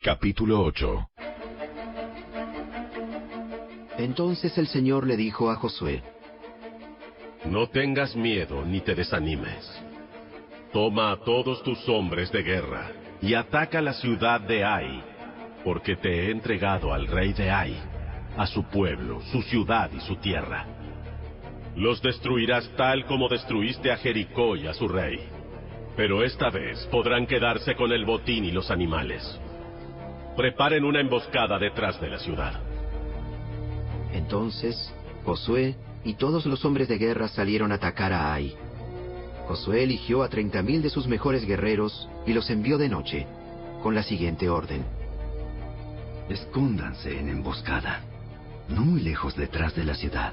Capítulo 8. Entonces el Señor le dijo a Josué: No tengas miedo ni te desanimes. Toma a todos tus hombres de guerra y ataca la ciudad de Ai, porque te he entregado al rey de Ai, a su pueblo, su ciudad y su tierra. Los destruirás tal como destruiste a Jericó y a su rey, pero esta vez podrán quedarse con el botín y los animales. Preparen una emboscada detrás de la ciudad. Entonces Josué y todos los hombres de guerra salieron a atacar a Ai. Josué eligió a 30,000 de sus mejores guerreros y los envió de noche, con la siguiente orden: Escóndanse en emboscada, no muy lejos detrás de la ciudad,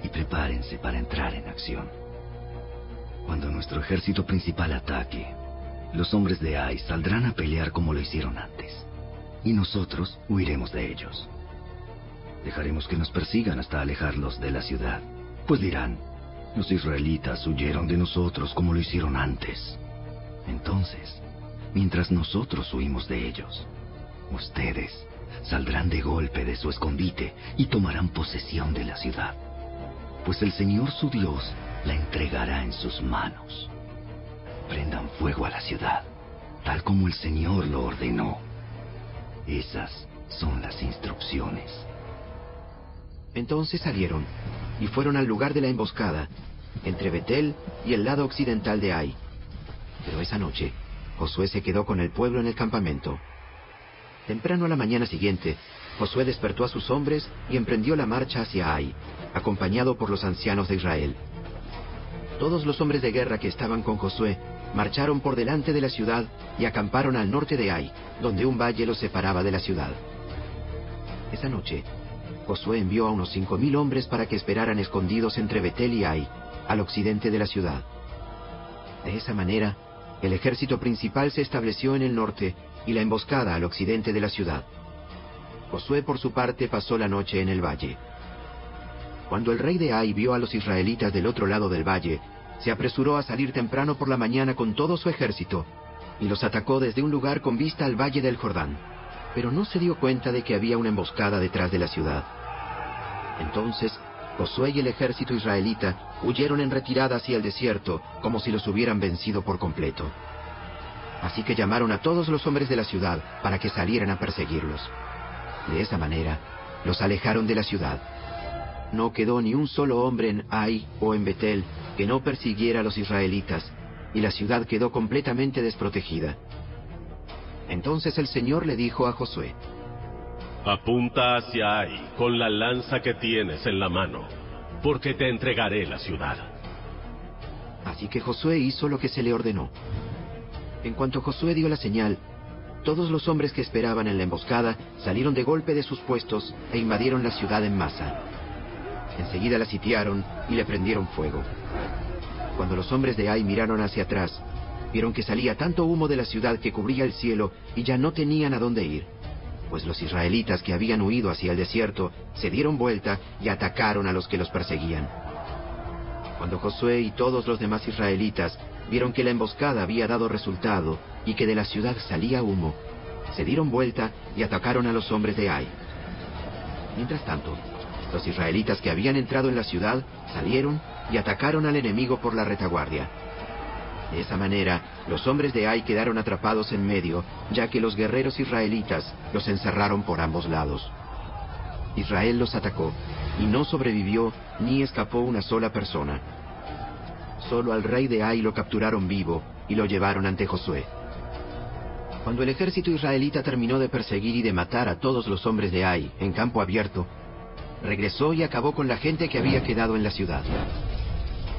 y prepárense para entrar en acción. Cuando nuestro ejército principal ataque, los hombres de Ai saldrán a pelear como lo hicieron antes, y nosotros huiremos de ellos. Dejaremos que nos persigan hasta alejarlos de la ciudad, pues dirán: los israelitas huyeron de nosotros como lo hicieron antes. Entonces, mientras nosotros huimos de ellos, ustedes saldrán de golpe de su escondite y tomarán posesión de la ciudad, pues el Señor su Dios la entregará en sus manos. Prendan fuego a la ciudad, tal como el Señor lo ordenó. Esas son las instrucciones. Entonces salieron y fueron al lugar de la emboscada, entre Betel y el lado occidental de Ai. Pero esa noche Josué se quedó con el pueblo en el campamento. Temprano a la mañana siguiente, Josué despertó a sus hombres y emprendió la marcha hacia Ai, acompañado por los ancianos de Israel. Todos los hombres de guerra que estaban con Josué marcharon por delante de la ciudad y acamparon al norte de Ai, donde un valle los separaba de la ciudad. Esa noche, Josué envió a unos 5,000 hombres para que esperaran escondidos entre Betel y Ai, al occidente de la ciudad. De esa manera, el ejército principal se estableció en el norte y la emboscada al occidente de la ciudad. Josué, por su parte, pasó la noche en el valle. Cuando el rey de Ai vio a los israelitas del otro lado del valle, se apresuró a salir temprano por la mañana con todo su ejército, y los atacó desde un lugar con vista al valle del Jordán, pero no se dio cuenta de que había una emboscada detrás de la ciudad. Entonces Josué y el ejército israelita huyeron en retirada hacia el desierto, como si los hubieran vencido por completo. Así que llamaron a todos los hombres de la ciudad para que salieran a perseguirlos. De esa manera, los alejaron de la ciudad. No quedó ni un solo hombre en Ai o en Betel que no persiguiera a los israelitas, y la ciudad quedó completamente desprotegida. Entonces el Señor le dijo a Josué: Apunta hacia Ai con la lanza que tienes en la mano, porque te entregaré la ciudad. Así que Josué hizo lo que se le ordenó. En cuanto Josué dio la señal, todos los hombres que esperaban en la emboscada salieron de golpe de sus puestos e invadieron la ciudad en masa. Enseguida la sitiaron y le prendieron fuego. Cuando los hombres de Ai miraron hacia atrás, vieron que salía tanto humo de la ciudad que cubría el cielo y ya no tenían a dónde ir, pues los israelitas que habían huido hacia el desierto se dieron vuelta y atacaron a los que los perseguían. Cuando Josué y todos los demás israelitas vieron que la emboscada había dado resultado y que de la ciudad salía humo, se dieron vuelta y atacaron a los hombres de Ai. Mientras tanto, los israelitas que habían entrado en la ciudad salieron y atacaron al enemigo por la retaguardia. De esa manera, los hombres de Ai quedaron atrapados en medio, ya que los guerreros israelitas los encerraron por ambos lados. Israel los atacó, y no sobrevivió ni escapó una sola persona. Solo al rey de Ai lo capturaron vivo y lo llevaron ante Josué. Cuando el ejército israelita terminó de perseguir y de matar a todos los hombres de Ai en campo abierto, regresó y acabó con la gente que había quedado en la ciudad.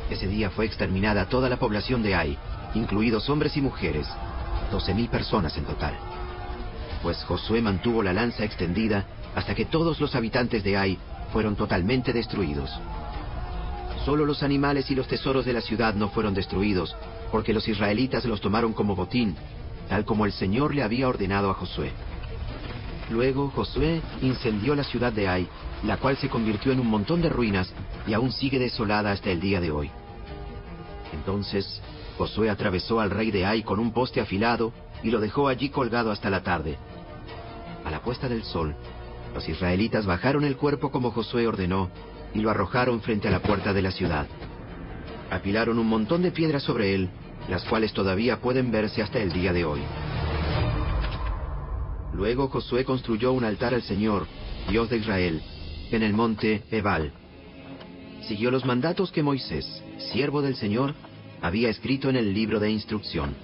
Ese día fue exterminada toda la población de Ai, incluidos hombres y mujeres, 12,000 personas en total. Pues Josué mantuvo la lanza extendida hasta que todos los habitantes de Ai fueron totalmente destruidos. Solo los animales y los tesoros de la ciudad no fueron destruidos, porque los israelitas los tomaron como botín, tal como el Señor le había ordenado a Josué. Luego Josué incendió la ciudad de Ai, la cual se convirtió en un montón de ruinas y aún sigue desolada hasta el día de hoy. Entonces Josué atravesó al rey de Ai con un poste afilado y lo dejó allí colgado hasta la tarde. a la puesta del sol, los israelitas bajaron el cuerpo como Josué ordenó y lo arrojaron frente a la puerta de la ciudad. Apilaron un montón de piedras sobre él, las cuales todavía pueden verse hasta el día de hoy. Luego Josué construyó un altar al Señor, Dios de Israel, en el monte Ebal. Siguió los mandatos que Moisés, siervo del Señor, había escrito en el libro de instrucción.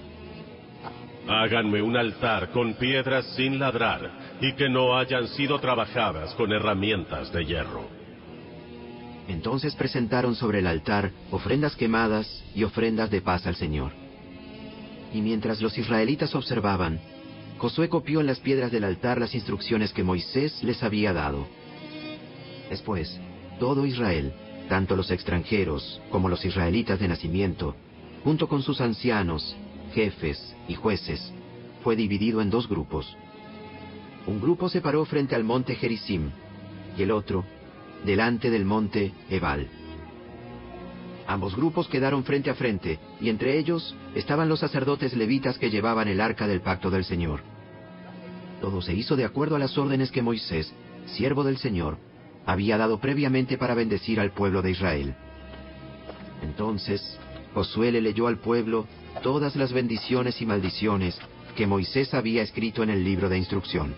Háganme un altar con piedras sin ladrar y que no hayan sido trabajadas con herramientas de hierro. Entonces presentaron sobre el altar ofrendas quemadas y ofrendas de paz al Señor. Y mientras los israelitas observaban, Josué copió en las piedras del altar las instrucciones que Moisés les había dado. Después, todo Israel, tanto los extranjeros como los israelitas de nacimiento, junto con sus ancianos, jefes y jueces, fue dividido en dos grupos. Un grupo se paró frente al monte Gerizim y el otro delante del monte Ebal. Ambos grupos quedaron frente a frente, y entre ellos estaban los sacerdotes levitas que llevaban el arca del pacto del Señor. Todo se hizo de acuerdo a las órdenes que Moisés, siervo del Señor, había dado previamente para bendecir al pueblo de Israel. Entonces Josué le leyó al pueblo todas las bendiciones y maldiciones que Moisés había escrito en el libro de instrucción.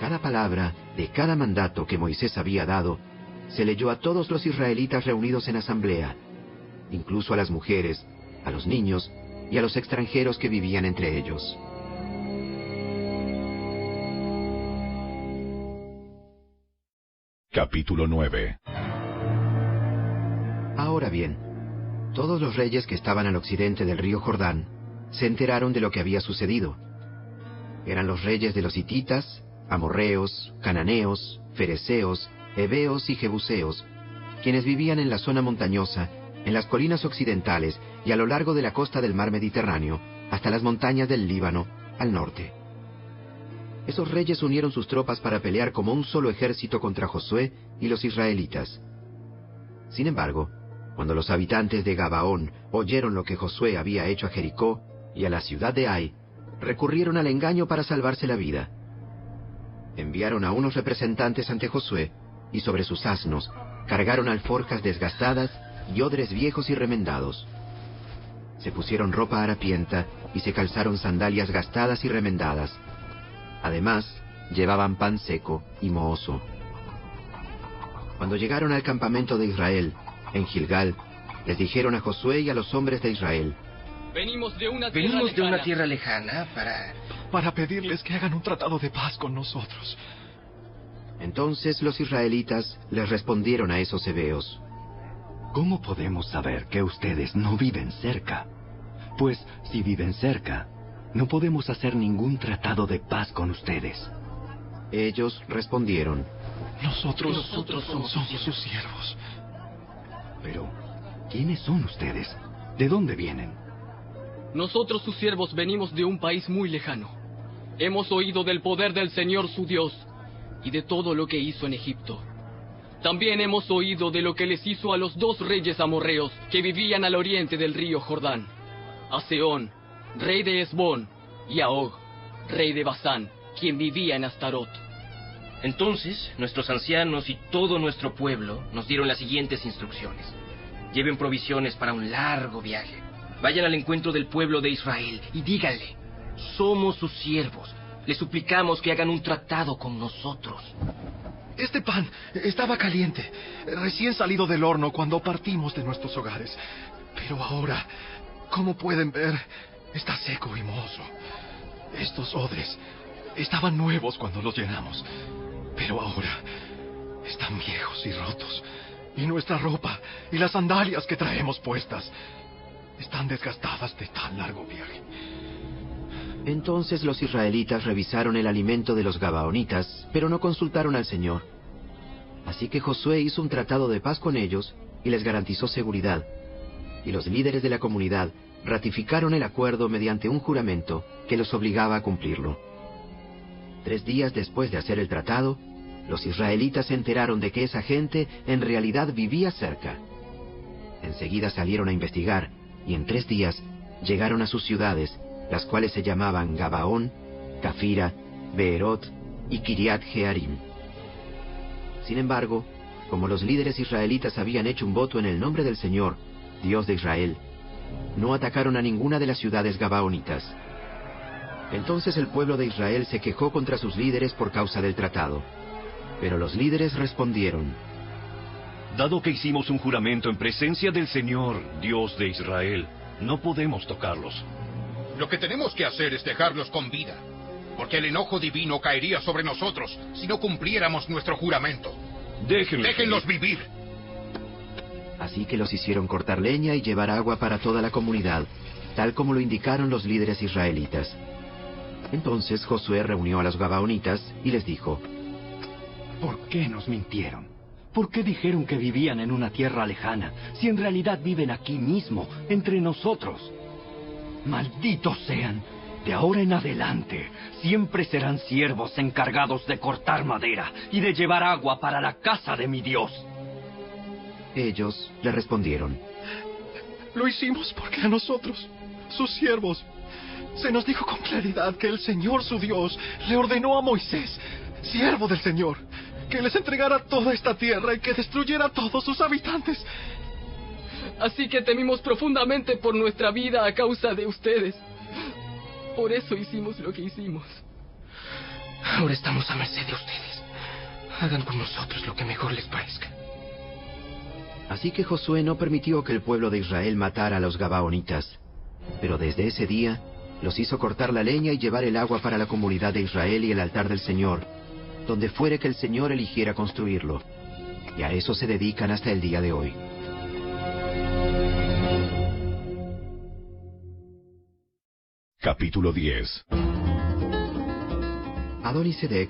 Cada palabra de cada mandato que Moisés había dado se leyó a todos los israelitas reunidos en asamblea, incluso a las mujeres, a los niños y a los extranjeros que vivían entre ellos. Capítulo 9. Ahora bien, todos los reyes que estaban al occidente del río Jordán se enteraron de lo que había sucedido. Eran los reyes de los hititas, amorreos, cananeos, fereceos, heveos y jebuseos, quienes vivían en la zona montañosa, en las colinas occidentales y a lo largo de la costa del mar Mediterráneo, hasta las montañas del Líbano, al norte. Esos reyes unieron sus tropas para pelear como un solo ejército contra Josué y los israelitas. Sin embargo, cuando los habitantes de Gabaón oyeron lo que Josué había hecho a Jericó y a la ciudad de Ai, recurrieron al engaño para salvarse la vida. Enviaron a unos representantes ante Josué, y sobre sus asnos cargaron alforjas desgastadas y odres viejos y remendados. Se pusieron ropa harapienta y se calzaron sandalias gastadas y remendadas. Además, llevaban pan seco y mohoso. Cuando llegaron al campamento de Israel, en Gilgal, les dijeron a Josué y a los hombres de Israel: Venimos de una tierra lejana para pedirles que hagan un tratado de paz con nosotros. Entonces los israelitas les respondieron a esos heveos: ¿Cómo podemos saber que ustedes no viven cerca? Pues si viven cerca, no podemos hacer ningún tratado de paz con ustedes. Ellos respondieron: Nosotros somos sus siervos. Pero, ¿quiénes son ustedes? ¿De dónde vienen? Nosotros, sus siervos, venimos de un país muy lejano. Hemos oído del poder del Señor su Dios y de todo lo que hizo en Egipto. También hemos oído de lo que les hizo a los dos reyes amorreos que vivían al oriente del río Jordán: a Sehón, rey de Hesbón, y a Og, rey de Basán, quien vivía en Astarot. Entonces, nuestros ancianos y todo nuestro pueblo nos dieron las siguientes instrucciones: lleven provisiones para un largo viaje. Vayan al encuentro del pueblo de Israel y díganle: somos sus siervos. Les suplicamos que hagan un tratado con nosotros. Este pan estaba caliente, recién salido del horno cuando partimos de nuestros hogares. Pero ahora, como pueden ver, está seco y mohoso. Estos odres estaban nuevos cuando los llenamos, pero ahora están viejos y rotos. Y nuestra ropa y las sandalias que traemos puestas están desgastadas de tan largo viaje. Entonces los israelitas revisaron el alimento de los gabaonitas, pero no consultaron al Señor. Así que Josué hizo un tratado de paz con ellos y les garantizó seguridad. Y los líderes de la comunidad ratificaron el acuerdo mediante un juramento que los obligaba a cumplirlo. 3 días después de hacer el tratado, los israelitas se enteraron de que esa gente en realidad vivía cerca. Enseguida salieron a investigar, y en 3 días llegaron a sus ciudades, las cuales se llamaban Gabaón, Cafira Beerot y Kiriat Jearim. Sin embargo, como los líderes israelitas habían hecho un voto en el nombre del Señor, Dios de Israel, no atacaron a ninguna de las ciudades gabaonitas. Entonces el pueblo de Israel se quejó contra sus líderes por causa del tratado. Pero los líderes respondieron: Dado que hicimos un juramento en presencia del Señor, Dios de Israel, no podemos tocarlos. Lo que tenemos que hacer es dejarlos con vida, porque el enojo divino caería sobre nosotros si no cumpliéramos nuestro juramento. Déjenlos vivir. Así que los hicieron cortar leña y llevar agua para toda la comunidad, tal como lo indicaron los líderes israelitas. Entonces Josué reunió a los gabaonitas y les dijo: ¿Por qué nos mintieron? ¿Por qué dijeron que vivían en una tierra lejana, si en realidad viven aquí mismo, entre nosotros? ¡Malditos sean! De ahora en adelante, siempre serán siervos encargados de cortar madera y de llevar agua para la casa de mi Dios. Ellos le respondieron: Lo hicimos porque a nosotros, sus siervos, se nos dijo con claridad que el Señor su Dios le ordenó a Moisés, siervo del Señor, que les entregara toda esta tierra y que destruyera a todos sus habitantes. Así que temimos profundamente por nuestra vida a causa de ustedes. Por eso hicimos lo que hicimos. Ahora estamos a merced de ustedes. Hagan con nosotros lo que mejor les parezca. Así que Josué no permitió que el pueblo de Israel matara a los gabaonitas. Pero desde ese día los hizo cortar la leña y llevar el agua para la comunidad de Israel y el altar del Señor, donde fuere que el Señor eligiera construirlo. Y a eso se dedican hasta el día de hoy. Capítulo 10. Adonisedec,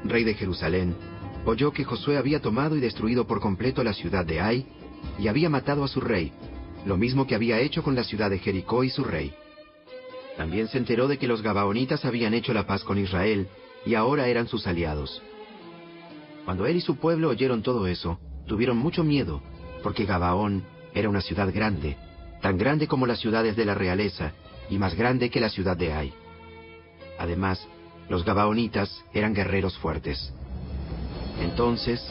rey de Jerusalén, oyó que Josué había tomado y destruido por completo la ciudad de Ai y había matado a su rey, lo mismo que había hecho con la ciudad de Jericó y su rey. También se enteró de que los gabaonitas habían hecho la paz con Israel y ahora eran sus aliados. Cuando él y su pueblo oyeron todo eso, tuvieron mucho miedo, porque Gabaón era una ciudad grande, tan grande como las ciudades de la realeza, y más grande que la ciudad de Ai. Además, los gabaonitas eran guerreros fuertes. Entonces,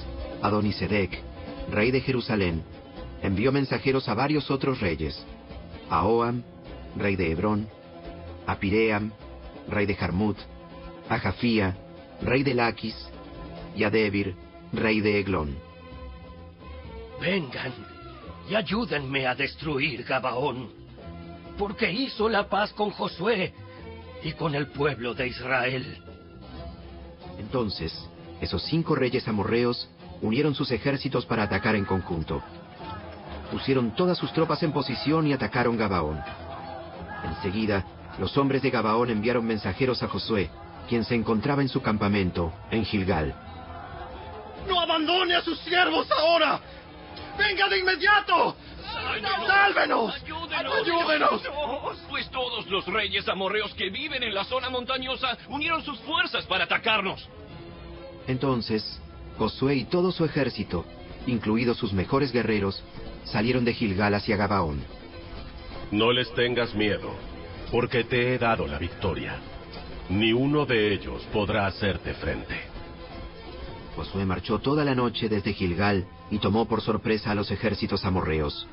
Adonisedec, rey de Jerusalén, envió mensajeros a varios otros reyes: a Oham, rey de Hebrón; a Piream, rey de Jarmut; a Jafía, rey de Laquis; y a Debir, rey de Eglón. Vengan y ayúdenme a destruir Gabaón, porque hizo la paz con Josué y con el pueblo de Israel. Entonces, esos 5 reyes amorreos unieron sus ejércitos para atacar en conjunto. Pusieron todas sus tropas en posición y atacaron Gabaón. Enseguida, los hombres de Gabaón enviaron mensajeros a Josué, quien se encontraba en su campamento, en Gilgal. ¡No abandone a sus siervos ahora! ¡Venga de inmediato! ¡Sálvenos! ¡Ayúdenos! Pues todos los reyes amorreos que viven en la zona montañosa unieron sus fuerzas para atacarnos. Entonces, Josué y todo su ejército, incluidos sus mejores guerreros, salieron de Gilgal hacia Gabaón. No les tengas miedo, porque te he dado la victoria. Ni uno de ellos podrá hacerte frente. Josué marchó toda la noche desde Gilgal y tomó por sorpresa a los ejércitos amorreos.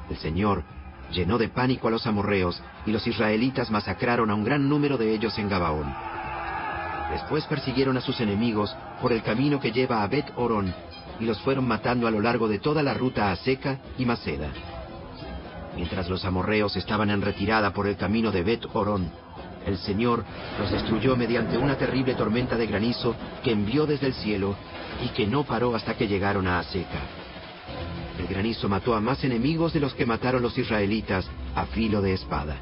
El Señor llenó de pánico a los amorreos y los israelitas masacraron a un gran número de ellos en Gabaón. Después persiguieron a sus enemigos por el camino que lleva a Bet Horón y los fueron matando a lo largo de toda la ruta a Seca y Maceda. Mientras los amorreos estaban en retirada por el camino de Bet Horón, el Señor los destruyó mediante una terrible tormenta de granizo que envió desde el cielo y que no paró hasta que llegaron a Aseca. El granizo mató a más enemigos de los que mataron los israelitas a filo de espada.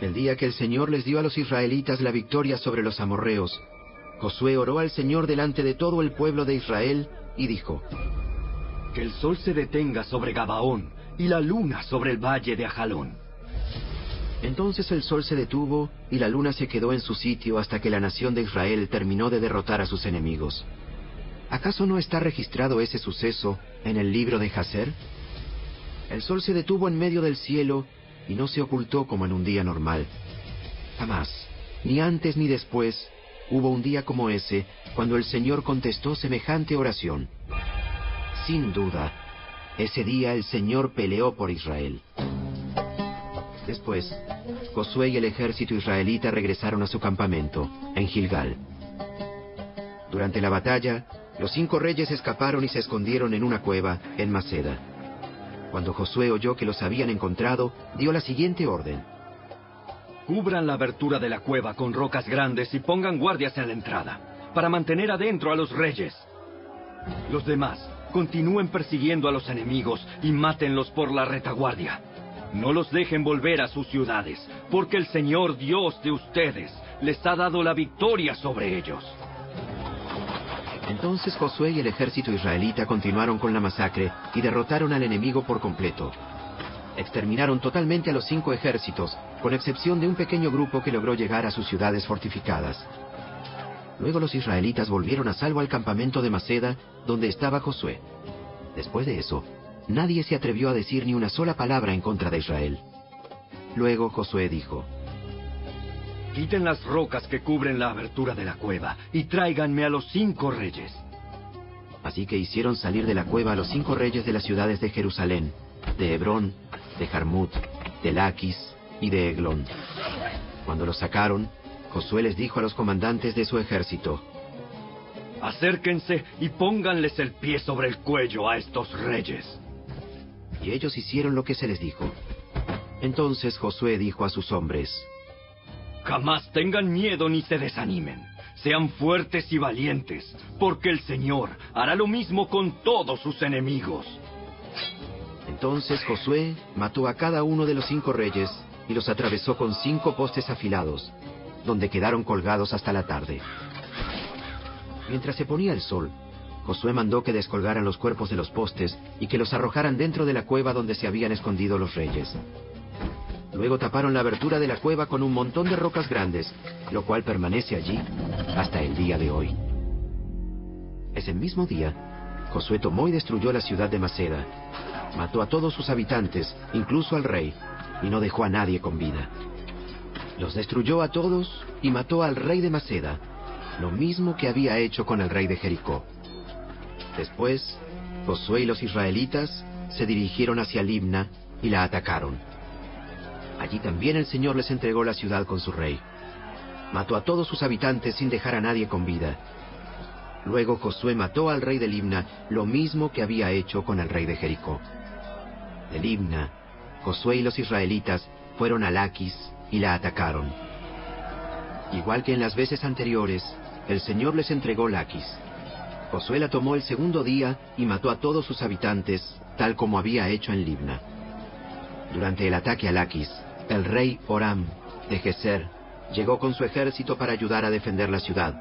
El día que el Señor les dio a los israelitas la victoria sobre los amorreos, Josué oró al Señor delante de todo el pueblo de Israel y dijo: Que el sol se detenga sobre Gabaón y la luna sobre el valle de Ajalón. Entonces el sol se detuvo y la luna se quedó en su sitio hasta que la nación de Israel terminó de derrotar a sus enemigos. ¿Acaso no está registrado ese suceso en el libro de Jaser? El sol se detuvo en medio del cielo y no se ocultó como en un día normal. Jamás, Ni antes ni después hubo un día como ese cuando el Señor contestó semejante oración. Sin duda, ese día el Señor peleó por Israel. Después, Josué y el ejército israelita regresaron a su campamento, en Gilgal. Durante la batalla, los 5 reyes escaparon y se escondieron en una cueva en Maceda. Cuando Josué oyó que los habían encontrado, dio la siguiente orden. Cubran la abertura de la cueva con rocas grandes y pongan guardias en la entrada, para mantener adentro a los reyes. Los demás, continúen persiguiendo a los enemigos y mátenlos por la retaguardia. No los dejen volver a sus ciudades, porque el Señor Dios de ustedes les ha dado la victoria sobre ellos. Entonces Josué y el ejército israelita continuaron con la masacre y derrotaron al enemigo por completo. Exterminaron totalmente a los 5 ejércitos, con excepción de un pequeño grupo que logró llegar a sus ciudades fortificadas. Luego los israelitas volvieron a salvo al campamento de Maceda, donde estaba Josué. Después de eso, nadie se atrevió a decir ni una sola palabra en contra de Israel. Luego Josué dijo: Quiten las rocas que cubren la abertura de la cueva y tráiganme a los 5 reyes. Así que hicieron salir de la cueva a los 5 reyes de las ciudades de Jerusalén, de Hebrón, de Jarmut, de Laquis y de Eglón. Cuando los sacaron, Josué les dijo a los comandantes de su ejército: Acérquense y pónganles el pie sobre el cuello a estos reyes. Y ellos hicieron lo que se les dijo. Entonces Josué dijo a sus hombres: Jamás tengan miedo ni se desanimen. Sean fuertes y valientes, porque el Señor hará lo mismo con todos sus enemigos. Entonces Josué mató a cada uno de los 5 reyes y los atravesó con 5 postes afilados, donde quedaron colgados hasta la tarde. Mientras se ponía el sol, Josué mandó que descolgaran los cuerpos de los postes y que los arrojaran dentro de la cueva donde se habían escondido los reyes. Luego taparon la abertura de la cueva con un montón de rocas grandes, lo cual permanece allí hasta el día de hoy. Ese mismo día, Josué tomó y destruyó la ciudad de Maceda. Mató a todos sus habitantes, incluso al rey, y no dejó a nadie con vida. Los destruyó a todos y mató al rey de Maceda, lo mismo que había hecho con el rey de Jericó. Después, Josué y los israelitas se dirigieron hacia Libna y la atacaron. Allí también el Señor les entregó la ciudad con su rey. Mató a todos sus habitantes sin dejar a nadie con vida. Luego Josué mató al rey de Libna, lo mismo que había hecho con el rey de Jericó. De Libna, Josué y los israelitas fueron a Laquis y la atacaron. Igual que en las veces anteriores, el Señor les entregó Laquis. Josué la tomó el segundo día y mató a todos sus habitantes, tal como había hecho en Libna. Durante el ataque a Laquis, el rey Horam, de Geser, llegó con su ejército para ayudar a defender la ciudad.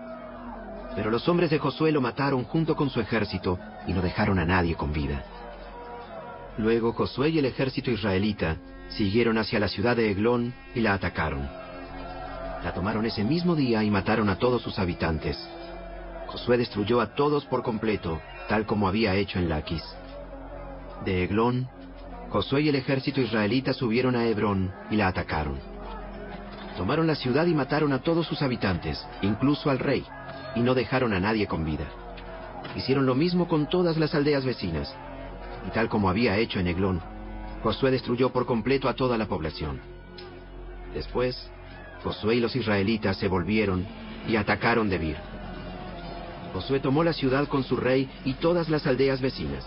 Pero los hombres de Josué lo mataron junto con su ejército y no dejaron a nadie con vida. Luego Josué y el ejército israelita siguieron hacia la ciudad de Eglón y la atacaron. La tomaron ese mismo día y mataron a todos sus habitantes. Josué destruyó a todos por completo, tal como había hecho en Laquis. De Eglón, Josué y el ejército israelita subieron a Hebrón y la atacaron. Tomaron la ciudad y mataron a todos sus habitantes, incluso al rey, y no dejaron a nadie con vida. Hicieron lo mismo con todas las aldeas vecinas, y tal como había hecho en Eglón, Josué destruyó por completo a toda la población. Después, Josué y los israelitas se volvieron y atacaron Debir. Josué tomó la ciudad con su rey y todas las aldeas vecinas.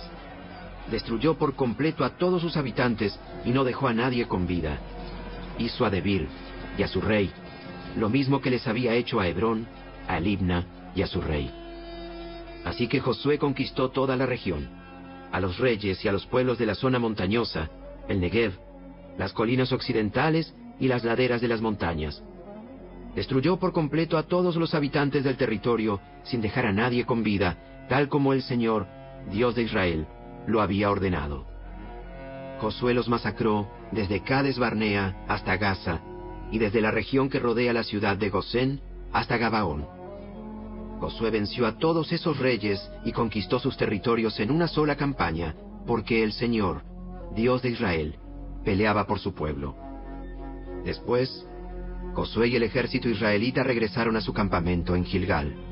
Destruyó por completo a todos sus habitantes y no dejó a nadie con vida. Hizo a Debir y a su rey lo mismo que les había hecho a Hebrón, a Libna y a su rey. Así que Josué conquistó toda la región, a los reyes y a los pueblos de la zona montañosa, el Negev, las colinas occidentales y las laderas de las montañas. Destruyó por completo a todos los habitantes del territorio sin dejar a nadie con vida, tal como el Señor, Dios de Israel, lo había ordenado. Josué los masacró desde Cades Barnea hasta Gaza y desde la región que rodea la ciudad de Gosén hasta Gabaón. Josué venció a todos esos reyes y conquistó sus territorios en una sola campaña, porque el Señor, Dios de Israel, peleaba por su pueblo. Después, Josué y el ejército israelita regresaron a su campamento en Gilgal.